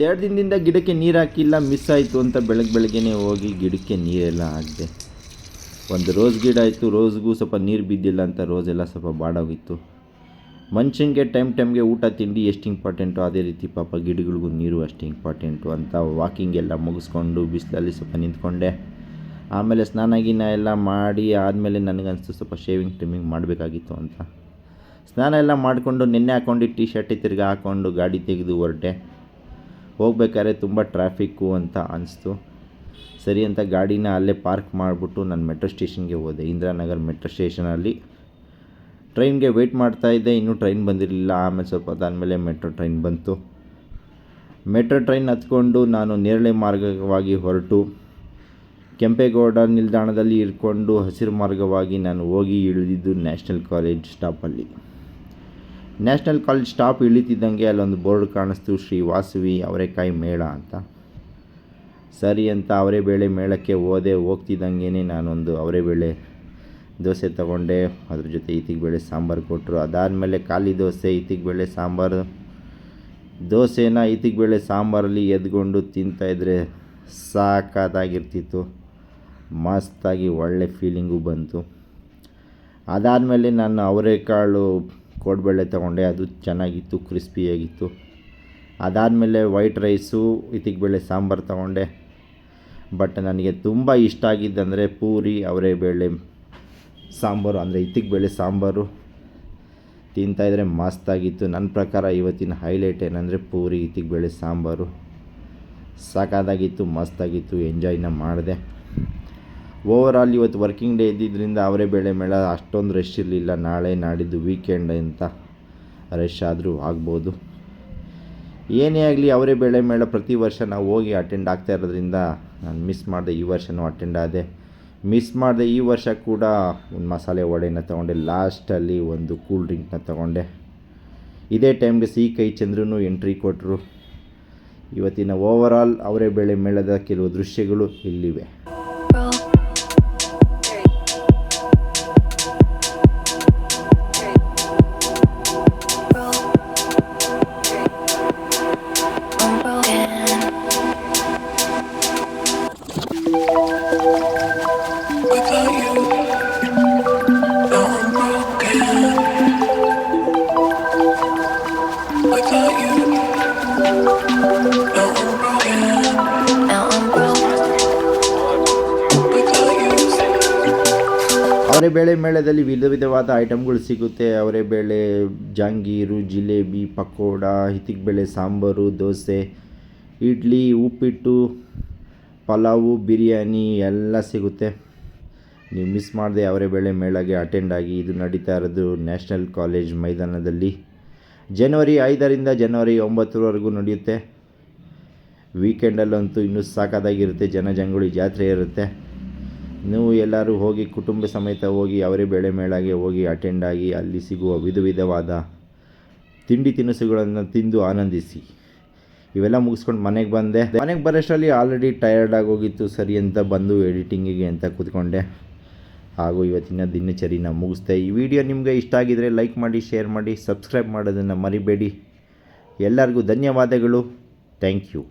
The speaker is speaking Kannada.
2 ದಿನದಿಂದ ಗಿಡಕ್ಕೆ ನೀರು ಹಾಕಿಲ್ಲ, ಮಿಸ್ ಆಯಿತು ಅಂತ ಬೆಳಗ್ಗೆ ಹೋಗಿ ಗಿಡಕ್ಕೆ ನೀರೆಲ್ಲ ಹಾಕಿದೆ. ಒಂದು ರೋಸ್ ಗಿಡ ಆಯಿತು, ರೋಸ್ಗೂ ಸ್ವಲ್ಪ ನೀರು ಬಿದ್ದಿಲ್ಲ ಅಂತ ರೋಸೆಲ್ಲ ಸ್ವಲ್ಪ ಬಾಡೋಗಿತ್ತು. ಮನುಷ್ಯನಿಗೆ ಟೈಮ್ಗೆ ಊಟ ತಿಂಡಿ ಎಷ್ಟು ಇಂಪಾರ್ಟೆಂಟು ಅದೇ ರೀತಿ ಪಾಪ ಗಿಡಗಳಿಗೂ ನೀರು ಅಷ್ಟೇ ಇಂಪಾರ್ಟೆಂಟು ಅಂತ ವಾಕಿಂಗ್ ಎಲ್ಲ ಮುಗಿಸ್ಕೊಂಡು ಬಿಸಿಲಲ್ಲಿ ಸ್ವಲ್ಪ ನಿಂತ್ಕೊಂಡೆ. ಆಮೇಲೆ ಸ್ನಾನ ಎಲ್ಲ ಮಾಡಿ ಆದಮೇಲೆ ನನಗನ್ನಿಸ್ತು ಸ್ವಲ್ಪ ಶೇವಿಂಗ್ ಟ್ರಿಮ್ಮಿಂಗ್ ಮಾಡಬೇಕಾಗಿತ್ತು ಅಂತ. ಸ್ನಾನ ಎಲ್ಲ ಮಾಡಿಕೊಂಡು ನೆನ್ನೆ ಹಾಕ್ಕೊಂಡು ಟೀ ಶರ್ಟ್ ತಿರ್ಗಿ ಹಾಕ್ಕೊಂಡು ಗಾಡಿ ತೆಗೆದು ಹೊರಟೆ. ಹೋಗ್ಬೇಕಾದ್ರೆ ತುಂಬ ಟ್ರಾಫಿಕ್ಕು ಅಂತ ಅನಿಸ್ತು. ಸರಿ ಅಂತ ಗಾಡಿನ ಅಲ್ಲೇ ಪಾರ್ಕ್ ಮಾಡಿಬಿಟ್ಟು ನಾನು ಮೆಟ್ರೋ ಸ್ಟೇಷನ್ಗೆ ಹೋದೆ. ಇಂದಿರಾನಗರ್ ಮೆಟ್ರೋ ಸ್ಟೇಷನಲ್ಲಿ ಟ್ರೈನ್ಗೆ ವೆಯ್ಟ್ ಮಾಡ್ತಾಯಿದ್ದೆ. ಇನ್ನೂ ಟ್ರೈನ್ ಬಂದಿರಲಿಲ್ಲ. ಆಮೇಲೆ ಸ್ವಲ್ಪ ಅದಾದಮೇಲೆ ಮೆಟ್ರೋ ಟ್ರೈನ್ ಬಂತು. ಮೆಟ್ರೋ ಟ್ರೈನ್ ಹತ್ಕೊಂಡು ನಾನು ನೇರಳೆ ಮಾರ್ಗವಾಗಿ ಹೊರಟು ಕೆಂಪೇಗೌಡ ನಿಲ್ದಾಣದಲ್ಲಿ ಇರ್ಕೊಂಡು ಹಸಿರು ಮಾರ್ಗವಾಗಿ ನಾನು ಹೋಗಿ ಇಳಿದಿದ್ದು ನ್ಯಾಷನಲ್ ಕಾಲೇಜ್ ಸ್ಟಾಪಲ್ಲಿ. ನ್ಯಾಷನಲ್ ಕಾಲೇಜ್ ಸ್ಟಾಪ್ ಇಳಿತಿದ್ದಂಗೆ ಅಲ್ಲೊಂದು ಬೋರ್ಡ್ ಕಾಣಿಸ್ತು, ಶ್ರೀ ವಾಸವಿ ಅವರೆಕಾಯಿ ಮೇಳ ಅಂತ. ಸರಿ ಅಂತ ಅವರೆಬೇಳೆ ಮೇಳಕ್ಕೆ ಹೋಗ್ತಿದ್ದಂಗೆ ನಾನೊಂದು ಅವರೆಬೇಳೆ ದೋಸೆ ತೊಗೊಂಡೆ. ಅದ್ರ ಜೊತೆ ಈತಿಗೆ ಸಾಂಬಾರು ಕೊಟ್ಟರು. ಅದಾದಮೇಲೆ ಖಾಲಿ ದೋಸೆ, ಈತಿಗೆ ಬೇಳೆ ಸಾಂಬಾರು. ದೋಸೆನ ಈತಿಗೆ ಸಾಂಬಾರಲ್ಲಿ ಎದ್ಕೊಂಡು ತಿಂತಾಯಿದ್ರೆ ಸಾಕಾಗಿರ್ತಿತ್ತು. ಮಸ್ತಾಗಿ ಒಳ್ಳೆ ಫೀಲಿಂಗು ಬಂತು. ಅದಾದಮೇಲೆ ನಾನು ಅವರೆಕಾಳು ಕೋಡ್ಬೇಳೆ ತೊಗೊಂಡೆ, ಅದು ಚೆನ್ನಾಗಿತ್ತು, ಕ್ರಿಸ್ಪಿಯಾಗಿತ್ತು. ಅದಾದಮೇಲೆ ವೈಟ್ ರೈಸು, ಈತಿಗೆ ಸಾಂಬಾರು ತೊಗೊಂಡೆ. ಬಟ್ ನನಗೆ ತುಂಬ ಇಷ್ಟ ಆಗಿದ್ದಂದರೆ ಪೂರಿ ಅವರೆಬೇಳೆ ಸಾಂಬಾರು, ಅಂದರೆ ಈತಿಗೆ ಸಾಂಬಾರು ತಿಂತಾಯಿದ್ರೆ ಮಸ್ತಾಗಿತ್ತು. ನನ್ನ ಪ್ರಕಾರ ಇವತ್ತಿನ ಹೈಲೈಟ್ ಏನಂದರೆ ಪೂರಿ ಈತಿಗೆ ಸಾಂಬಾರು ಸಾಕಾದಾಗಿತ್ತು, ಮಸ್ತಾಗಿತ್ತು, ಎಂಜಾಯ್ನ ಮಾಡಿದೆ. ಓವರಾಲ್ ಇವತ್ತು ವರ್ಕಿಂಗ್ ಡೇ ಇದ್ದಿದ್ದರಿಂದ ಅವರೆಬೇಳೆ ಮೇಳ ಅಷ್ಟೊಂದು ರಶ್ ಇರಲಿಲ್ಲ. ನಾಳೆ ನಾಡಿದ್ದು ವೀಕೆಂಡ್ ಅಂತ ರಶ್ ಆದರೂ ಆಗ್ಬೋದು. ಏನೇ ಆಗಲಿ ಅವರೆಬೇಳೆ ಮೇಳ ಪ್ರತಿ ವರ್ಷ ನಾವು ಹೋಗಿ ಅಟೆಂಡ್ ಆಗ್ತಾ ಇರೋದ್ರಿಂದ ನಾನು ಮಿಸ್ ಮಾಡಿದೆ. ಈ ವರ್ಷವೂ ಅಟೆಂಡ್ ಆದೆ. ಮಿಸ್ ಮಾಡಿದೆ. ಈ ವರ್ಷ ಕೂಡ ಒಂದು ಮಸಾಲೆ ವಡೆನ ತೊಗೊಂಡೆ, ಲಾಸ್ಟಲ್ಲಿ ಒಂದು ಕೂಲ್ ಡ್ರಿಂಕ್ನ ತೊಗೊಂಡೆ. ಇದೇ ಟೈಮ್ಗೆ ಸಿ ಕೈ ಚಂದ್ರನು ಎಂಟ್ರಿ ಕೊಟ್ಟರು. ಇವತ್ತಿನ ಓವರಾಲ್ ಅವರೆಬೇಳೆ ಮೇಳದ ಕೆಲವು ದೃಶ್ಯಗಳು ಇಲ್ಲಿವೆ. ಅವರೆಬೇಳೆ ಮೇಳದಲ್ಲಿ ವಿಧವಾದ ಐಟಮ್ಗಳು ಸಿಗುತ್ತೆ. ಅವರೆಬೇಳೆ ಜಾಂಗೀರು, ಜಿಲೇಬಿ, ಪಕೋಡ, ಈತಿಗೆ ಸಾಂಬಾರು, ದೋಸೆ, ಇಡ್ಲಿ, ಉಪ್ಪಿಟ್ಟು, ಪಲಾವು, ಬಿರಿಯಾನಿ ಎಲ್ಲ ಸಿಗುತ್ತೆ. ನೀವು ಮಿಸ್ ಮಾಡದೆ ಅವರೆಬೇಳೆ ಮೇಳಗೆ ಅಟೆಂಡ್ ಆಗಿ. ಇದು ನಡೀತಾ ಇರೋದು ನ್ಯಾಷನಲ್ ಕಾಲೇಜ್ ಮೈದಾನದಲ್ಲಿ. ಜನವರಿ 5ರಿಂದ ಜನವರಿ 9ರವರೆಗೂ ನಡೆಯುತ್ತೆ. ವೀಕೆಂಡಲ್ಲಂತೂ ಇನ್ನೂ ಸಾಕಾದಾಗಿರುತ್ತೆ. ಜನಜಂಗುಳಿ ಜಾತ್ರೆ ಇರುತ್ತೆ. ನೀವು ಎಲ್ಲರೂ ಹೋಗಿ ಕುಟುಂಬ ಸಮೇತ ಹೋಗಿ ಅವರೆಬೇಳೆ ಮೇಳಗೆ ಹೋಗಿ ಅಟೆಂಡ್ ಆಗಿ ಅಲ್ಲಿ ಸಿಗುವ ವಿಧವಾದ ತಿಂಡಿ ತಿನಿಸುಗಳನ್ನು ತಿಂದು ಆನಂದಿಸಿ. ಇವೆಲ್ಲ ಮುಗಿಸ್ಕೊಂಡು ಮನೆಗೆ ಬಂದೆ. ಮನೆಗೆ ಬರೋಷ್ಟರಲ್ಲಿ ಆಲ್ರೆಡಿ ಟಯರ್ಡ್ ಆಗೋಗಿತ್ತು. ಸರಿ ಅಂತ ಬಂದು ಎಡಿಟಿಂಗಿಗೆ ಅಂತ ಕೂತ್ಕೊಂಡೆ. ಹಾಗೂ ಇವತ್ತಿನ ದಿನಚರಿನ ಮುಗಿಸ್ದೆ. ಈ ವಿಡಿಯೋ ನಿಮಗೆ ಇಷ್ಟ ಆಗಿದರೆ ಲೈಕ್ ಮಾಡಿ, ಶೇರ್ ಮಾಡಿ, ಸಬ್ಸ್ಕ್ರೈಬ್ ಮಾಡೋದನ್ನು ಮರಿಬೇಡಿ. ಎಲ್ಲರಿಗೂ ಧನ್ಯವಾದಗಳು. Thank you.